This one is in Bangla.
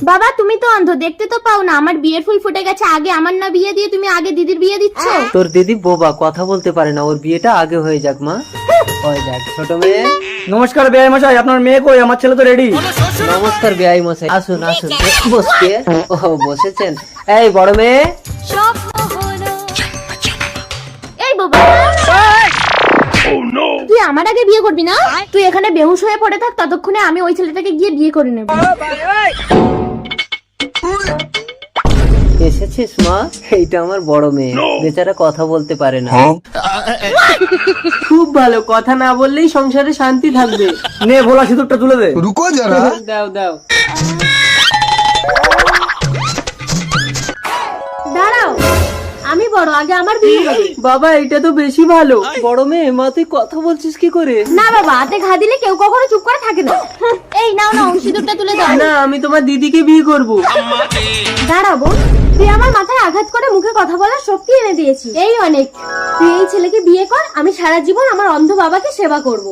বাবা তুমি তো অন্ধ, দেখতে তো পাও না আমার বিয়ের ফুল ফুটে গেছে। আগে আমার না বিয়ে দিয়ে তুমি আগে দিদির বিয়ে দিচ্ছ। তোর দিদি বোবা, কথা বলতে পারে না, ওর বিয়েটা আগে হয়ে যাক মা। ওই দেখ ছোট মেয়ে। নমস্কার বেআই মশাই, আপনার মেয়ে কই? আমার ছেলে তো রেডি। নমস্কার বেআই মশাই, আসুন আসুন। বসকে ও বসেছেন। এই বড় মেয়ে, এই বাবা তুই আমার আগে বিয়ে করবি না? তুই এখানে বেহুশ হয়ে পড়ে থাক, ততক্ষণে আমি ওই ছেলেটাকে গিয়ে বিয়ে করে নেব। এসেছিস মা? এইটা আমার বড় মেয়ে, বেচারা কথা বলতে পারে না। খুব ভালো, কথা না বললেই সংসারে শান্তি থাকবে। নে ভোলা সিঁদুরটা তুলে দে। रुको जरा। দাও দাও। দাঁড়াও, আমি বড়, আগে আমার বিয়ে হবে। বাবা এটা তো বেশি ভালো। বড় মেয়ে, মা তুই কথা বলছিস কি করে? না বাবা, হাতে ঘা দিলে কেউ কখনো চুপ করে থাকে না। এই নাও নাও, সিঁদুরটা তুলে দাও। না, আমি তোমার দিদিকে বিয়ে করব। দাঁড়াবো, তুই আমার মাথায় আঘাত করে মুখে কথা বলার শক্তি এনে দিয়েছিস, এই অনেক। তুই এই ছেলেকে বিয়ে কর, আমি সারা জীবন আমার অন্ধ বাবাকে সেবা করব।